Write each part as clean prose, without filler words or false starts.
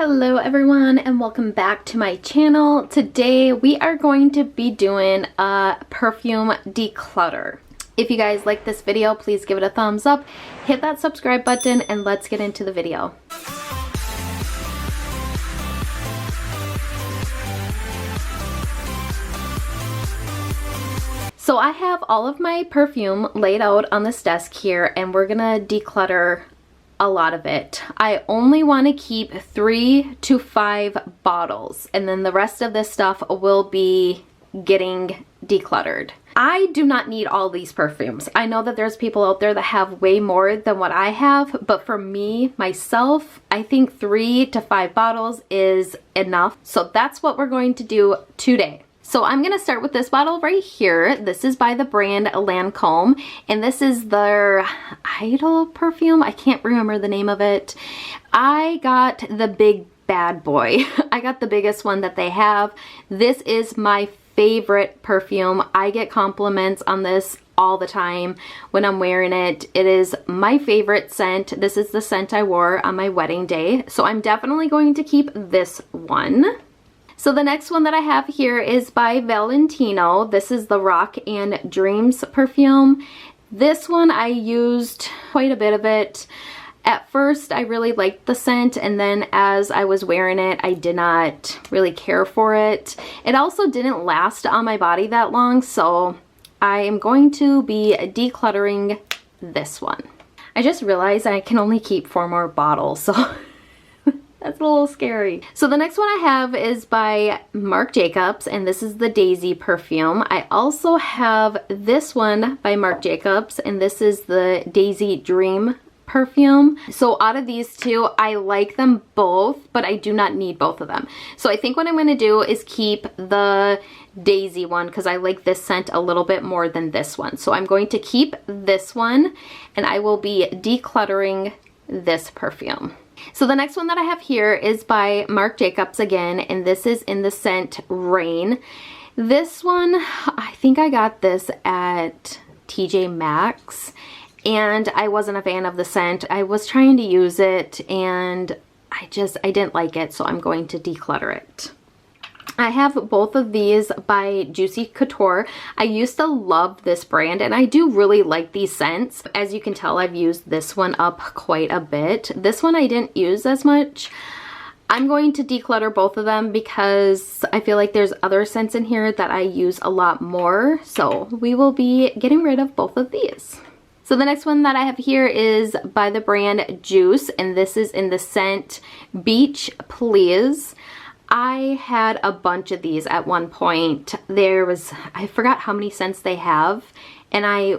Hello everyone and welcome back to my channel. Today we are going to be doing a perfume declutter. If you guys like this video, please give it a thumbs up, hit that subscribe button, and let's get into the video. So I have all of my perfume laid out on this desk here and we're gonna declutter a lot of it. I only want to keep 3 to 5 bottles and then the rest of this stuff will be getting decluttered. I do not need all these perfumes. I know that there's people out there that have way more than what I have, but for me, myself, I think 3 to 5 bottles is enough. So that's what we're going to do today. So I'm going to start with this bottle right here. This is by the brand Lancome, and this is their Idol perfume. I can't remember the name of it. I got the big bad boy. I got the biggest one that they have. This is my favorite perfume. I get compliments on this all the time when I'm wearing it. It is my favorite scent. This is the scent I wore on my wedding day. So I'm definitely going to keep this one. So the next one that I have here is by Valentino. This is the Rock and Dreams perfume. This one I used quite a bit of it. At first I really liked the scent, and then as I was wearing it I did not really care for it. It also didn't last on my body that long, so I am going to be decluttering this one. I just realized I can only keep 4 more bottles, so that's a little scary. So the next one I have is by Marc Jacobs, and this is the Daisy perfume. I also have this one by Marc Jacobs, and this is the Daisy Dream perfume. So out of these two, I like them both, but I do not need both of them. So I think what I'm going to do is keep the Daisy one because I like this scent a little bit more than this one. So I'm going to keep this one, and I will be decluttering this perfume. So the next one that I have here is by Marc Jacobs again, and this is in the scent Rain. This one, I think I got this at TJ Maxx, and I wasn't a fan of the scent. I was trying to use it, and I didn't like it, so I'm going to declutter it. I have both of these by Juicy Couture. I used to love this brand and I do really like these scents. As you can tell, I've used this one up quite a bit. This one I didn't use as much. I'm going to declutter both of them because I feel like there's other scents in here that I use a lot more. So we will be getting rid of both of these. So the next one that I have here is by the brand Juice, and this is in the scent Beach Please. I had a bunch of these at one point. I forgot how many scents they have, and I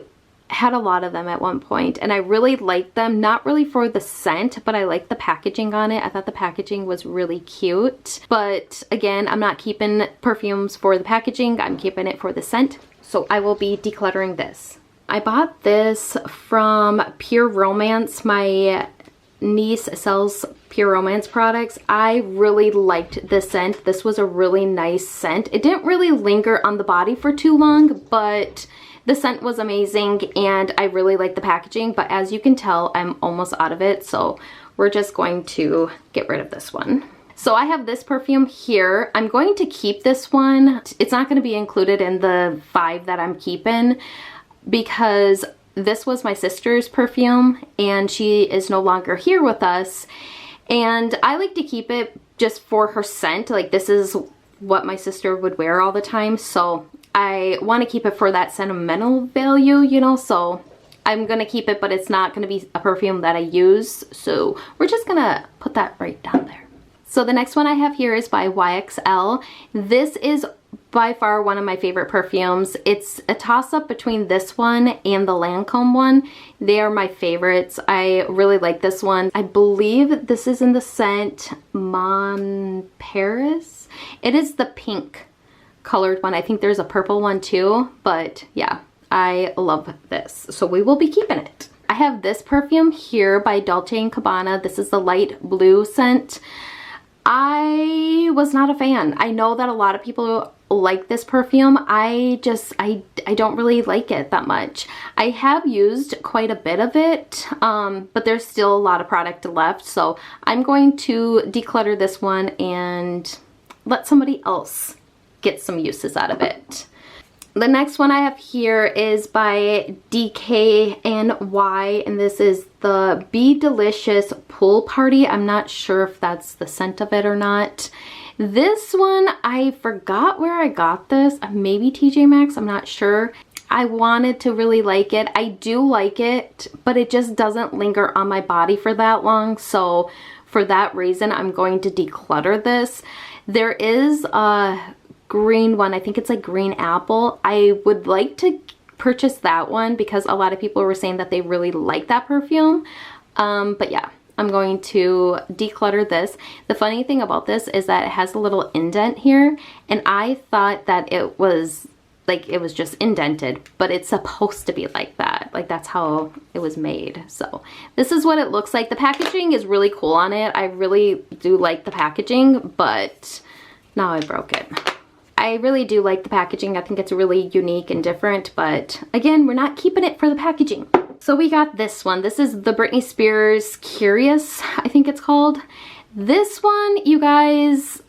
had a lot of them at one point, and I really liked them. Not really for the scent, but I liked the packaging on it. I thought the packaging was really cute. But again, I'm not keeping perfumes for the packaging. I'm keeping it for the scent. So I will be decluttering this. I bought this from Pure Romance. My niece sells Pure Romance products. I really liked this scent. This was a really nice scent. It didn't really linger on the body for too long, but the scent was amazing and I really like the packaging, but as you can tell, I'm almost out of it, so we're just going to get rid of this one. So I have this perfume here. I'm going to keep this one. It's not going to be included in the 5 that I'm keeping because this was my sister's perfume and she is no longer here with us, and I like to keep it just for her scent. Like, this is what my sister would wear all the time, so I want to keep it for that sentimental value, you know, so I'm gonna keep it, but it's not gonna be a perfume that I use, so we're just gonna put that right down there. So the next one I have here is by YXL. This is by far one of my favorite perfumes. It's a toss-up between this one and the Lancome one. They are my favorites. I really like this one. I believe this is in the scent Mon Paris. It is the pink colored one. I think there's a purple one too, but yeah, I love this. So we will be keeping it. I have this perfume here by Dolce & Gabbana. This is the light blue scent. I was not a fan. I know that a lot of people like this perfume. I don't really like it that much. I have used quite a bit of it, but there's still a lot of product left. So I'm going to declutter this one and let somebody else get some uses out of it. The next one I have here is by DKNY, and this is the Be Delicious Pool Party. I'm not sure if that's the scent of it or not. This one, I forgot where I got this. Maybe TJ Maxx, I'm not sure. I wanted to really like it. I do like it, but it just doesn't linger on my body for that long. So for that reason, I'm going to declutter this. There is a green one. I think it's like green apple. I would like to purchase that one because a lot of people were saying that they really like that perfume. But yeah, I'm going to declutter this. The funny thing about this is that it has a little indent here, and I thought that it was just indented, but it's supposed to be like that. Like, that's how it was made. So this is what it looks like. The packaging is really cool on it. I really do like the packaging, but now I broke it. I really do like the packaging. I think it's really unique and different, but again, we're not keeping it for the packaging. So we got this one. This is the Britney Spears Curious, I think it's called. This one, you guys,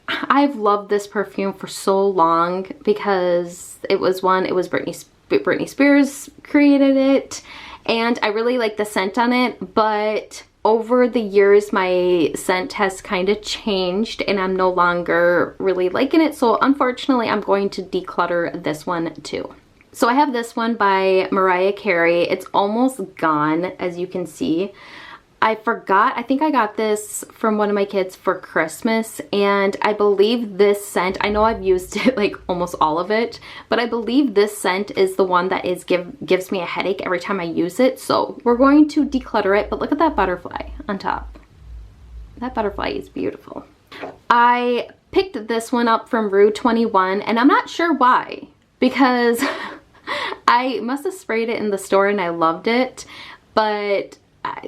I've loved this perfume for so long because it was Britney Spears created it, and I really like the scent on it, but over the years my scent has kind of changed and I'm no longer really liking it, so unfortunately I'm going to declutter this one too. So I have this one by Mariah Carey. It's almost gone, as you can see. I forgot, I think I got this from one of my kids for Christmas, and I believe this scent, I know I've used it like almost all of it, but I believe this scent is the one that gives me a headache every time I use it. So we're going to declutter it, but look at that butterfly on top. That butterfly is beautiful. I picked this one up from Rue 21, and I'm not sure why, because I must have sprayed it in the store and I loved it, but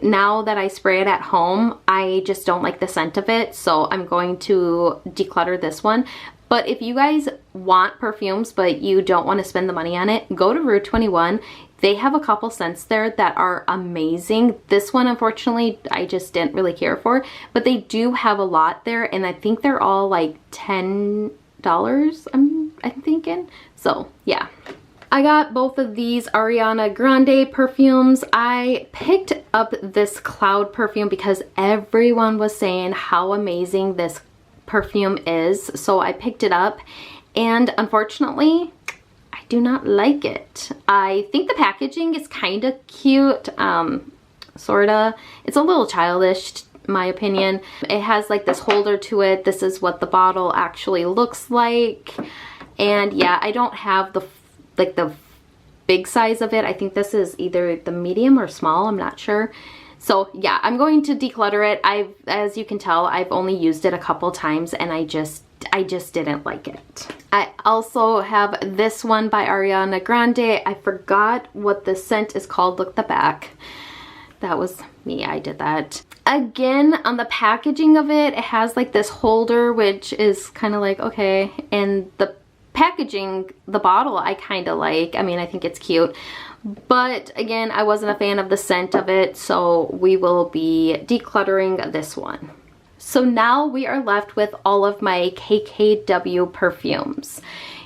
now that I spray it at home, I just don't like the scent of it, so I'm going to declutter this one. But if you guys want perfumes but you don't want to spend the money on it, go to Rue 21. They have a couple scents there that are amazing. This one, unfortunately, I just didn't really care for, but they do have a lot there, and I think they're all like $10, I'm thinking. So yeah. I got both of these Ariana Grande perfumes. I picked up this Cloud perfume because everyone was saying how amazing this perfume is. So I picked it up, and unfortunately, I do not like it. I think the packaging is kind of cute, sorta. It's a little childish, in my opinion. It has like this holder to it. This is what the bottle actually looks like. And yeah, I don't have the big size of it. I think this is either the medium or small, I'm not sure. So yeah, I'm going to declutter it. As you can tell, I've only used it a couple times and I just didn't like it. I also have this one by Ariana Grande. I forgot what the scent is called. Look at the back. That was me, I did that. Again, on the packaging of it, it has like this holder, which is kind of like, okay, and the packaging, the bottle, I kind of like. I mean, I think it's cute, but again, I wasn't a fan of the scent of it, so we will be decluttering this one. So now we are left with all of my KKW perfumes.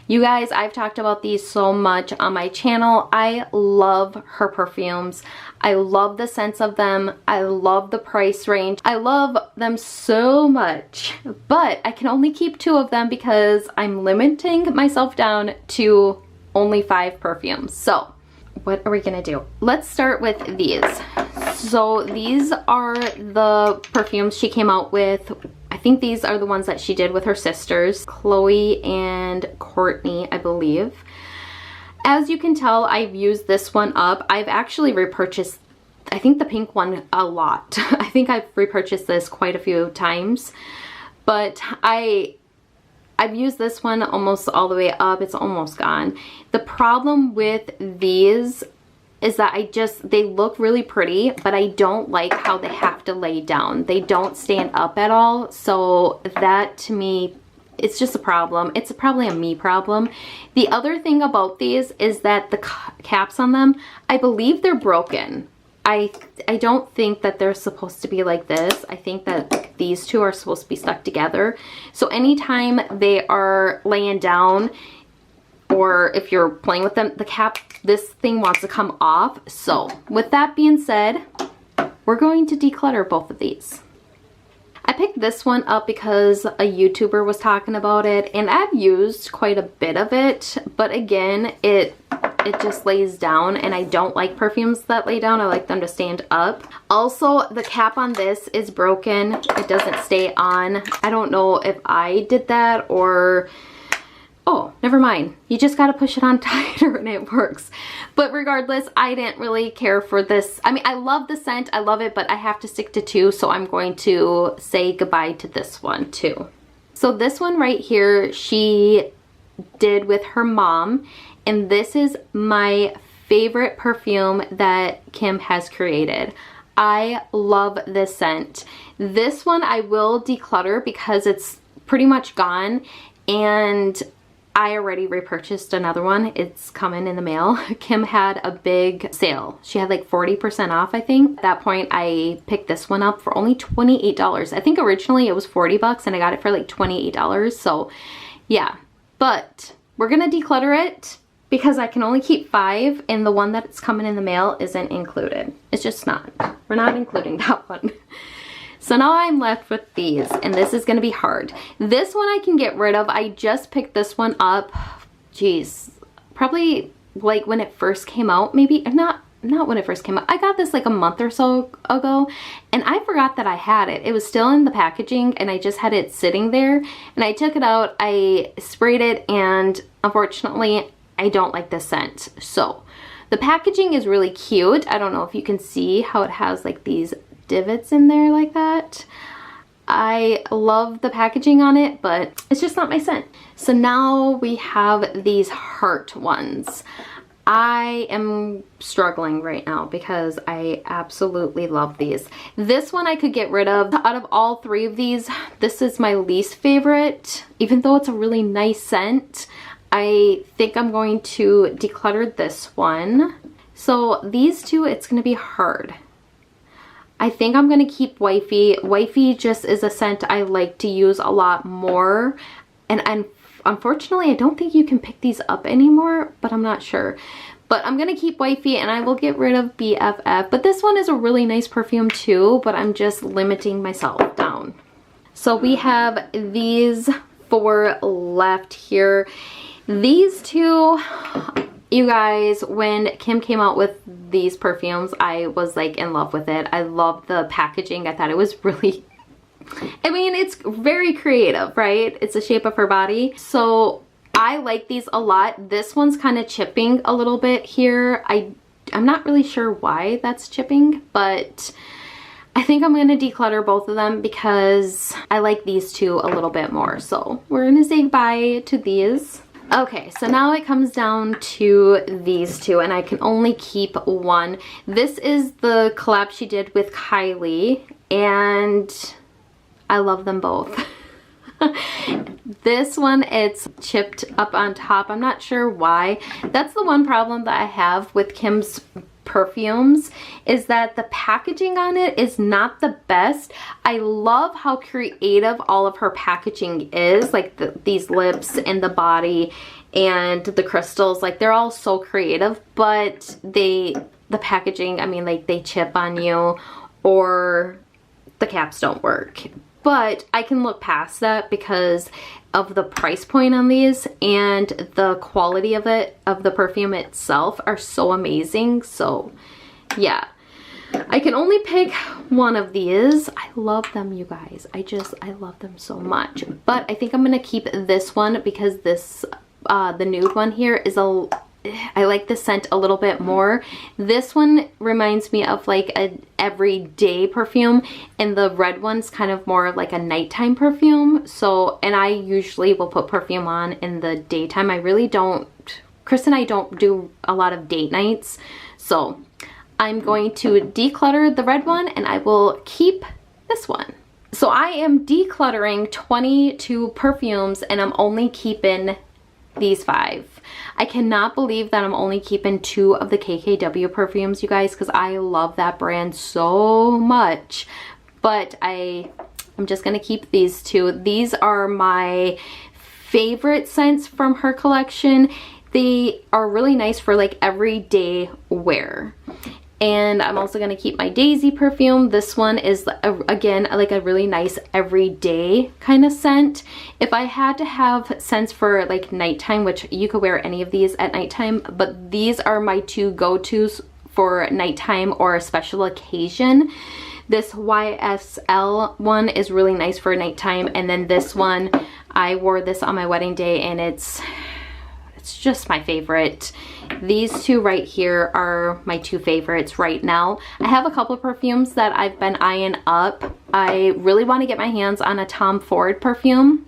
You guys, I've talked about these so much on my channel. I love her perfumes. I love the scents of them. I love the price range. I love them so much, but I can only keep 2 of them because I'm limiting myself down to only 5 perfumes. So what are we gonna do? Let's start with these. So these are the perfumes she came out with. I think these are the ones that she did with her sisters, Chloe and Courtney, I believe. As you can tell, I've used this one up. I've actually repurchased, I think, the pink one a lot. I think I've repurchased this quite a few times, but I've used this one almost all the way up. It's almost gone. The problem with these is that they look really pretty, but I don't like how they have to lay down. They don't stand up at all. So that to me it's just a problem. It's probably a me problem. The other thing about these is that the caps on them, I believe they're broken. I don't think that they're supposed to be like this. I think that these two are supposed to be stuck together. So anytime they are laying down or if you're playing with them, the cap, this thing wants to come off. So with that being said, we're going to declutter both of these. I picked this one up because a YouTuber was talking about it, and I've used quite a bit of it, but again, it just lays down, and I don't like perfumes that lay down. I like them to stand up. Also, the cap on this is broken. It doesn't stay on. I don't know if I did that or... Oh, never mind. You just gotta push it on tighter and it works. But regardless, I didn't really care for this. I mean, I love the scent. I love it, but I have to stick to two, so I'm going to say goodbye to this one too. So this one right here, she did with her mom, and this is my favorite perfume that Kim has created. I love this scent. This one I will declutter because it's pretty much gone, and I already repurchased another one. It's coming in the mail. Kim had a big sale. She had like 40% off, I think. At that point, I picked this one up for only $28. I think originally it was 40 bucks and I got it for like $28. So yeah, but we're gonna declutter it because I can only keep 5 and the one that's coming in the mail isn't included. It's just not. We're not including that one. So now I'm left with these, and this is gonna be hard. This one I can get rid of. I just picked this one up, geez, probably like when it first came out, maybe, not when it first came out. I got this like a month or so ago, and I forgot that I had it. It was still in the packaging, and I just had it sitting there, and I took it out, I sprayed it, and unfortunately, I don't like the scent. So the packaging is really cute. I don't know if you can see how it has like these divots in there like that. I love the packaging on it, but it's just not my scent. So now we have these heart ones. I am struggling right now because I absolutely love these. This one I could get rid of. Out of all 3 of these, this is my least favorite. Even though it's a really nice scent, I think I'm going to declutter this one. So these two, it's gonna be hard. I think I'm gonna keep Wifey. Wifey just is a scent I like to use a lot more. And unfortunately, I don't think you can pick these up anymore, but I'm not sure. But I'm gonna keep Wifey and I will get rid of BFF. But this one is a really nice perfume too, but I'm just limiting myself down. So we have these 4 left here. These two, you guys, when Kim came out with these perfumes, I was like in love with it. I love the packaging. I thought it was really, I mean, it's very creative, right? It's the shape of her body. So I like these a lot. This one's kind of chipping a little bit here. I'm not really sure why that's chipping, but I think I'm going to declutter both of them because I like these two a little bit more. So we're going to say bye to these. Okay, so now it comes down to these two, and I can only keep one. This is the collab she did with Kylie, and I love them both. This one, it's chipped up on top. I'm not sure why. That's the one problem that I have with Kim's perfumes, is that the packaging on it is not the best. I love how creative all of her packaging is, like these lips and the body and the crystals, like they're all so creative, but the packaging, I mean, like they chip on you or the caps don't work. But I can look past that because of the price point on these, and the quality of it, of the perfume itself, are so amazing. So yeah, I can only pick one of these. I love them, you guys. I love them so much. But I think I'm gonna keep this one because this, the nude one here is I like the scent a little bit more. This one reminds me of like an everyday perfume, and the red one's kind of more like a nighttime perfume. So, and I usually will put perfume on in the daytime. I really don't, Chris and I don't do a lot of date nights. So I'm going to declutter the red one and I will keep this one. So I am decluttering 22 perfumes and I'm only keeping these 5. I cannot believe that I'm only keeping 2 of the KKW perfumes, you guys, because I love that brand so much. But I'm just gonna keep these 2. These are my favorite scents from her collection. They are really nice for like everyday wear. And I'm also going to keep my Daisy perfume. This one is, again, like a really nice everyday kind of scent. If I had to have scents for like nighttime, which you could wear any of these at nighttime, but these are my 2 go-tos for nighttime or a special occasion. This YSL one is really nice for nighttime, and then this one, I wore this on my wedding day and it's just my favorite. These 2 right here are my 2 favorites right now. I have a couple of perfumes that I've been eyeing up. I really want to get my hands on a Tom Ford perfume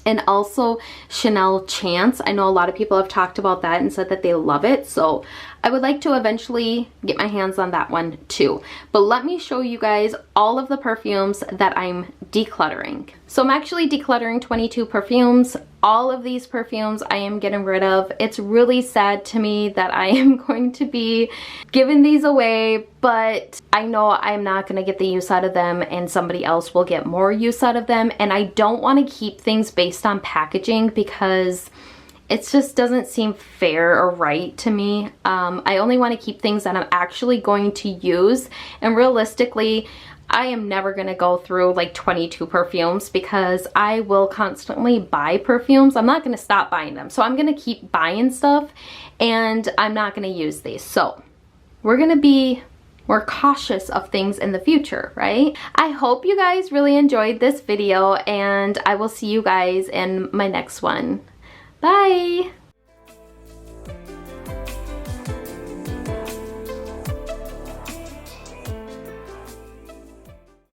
and also Chanel Chance. I know a lot of people have talked about that and said that they love it, so I would like to eventually get my hands on that one too. But let me show you guys all of the perfumes that I'm decluttering. So I'm actually decluttering 22 perfumes. All of these perfumes I am getting rid of. It's really sad to me that I am going to be giving these away, but I know I'm not going to get the use out of them and somebody else will get more use out of them. And I don't want to keep things based on packaging because it just doesn't seem fair or right to me. I only want to keep things that I'm actually going to use, and realistically, I am never going to go through like 22 perfumes because I will constantly buy perfumes. I'm not going to stop buying them. So I'm going to keep buying stuff and I'm not going to use these. So we're going to be more cautious of things in the future, right? I hope you guys really enjoyed this video and I will see you guys in my next one. Bye!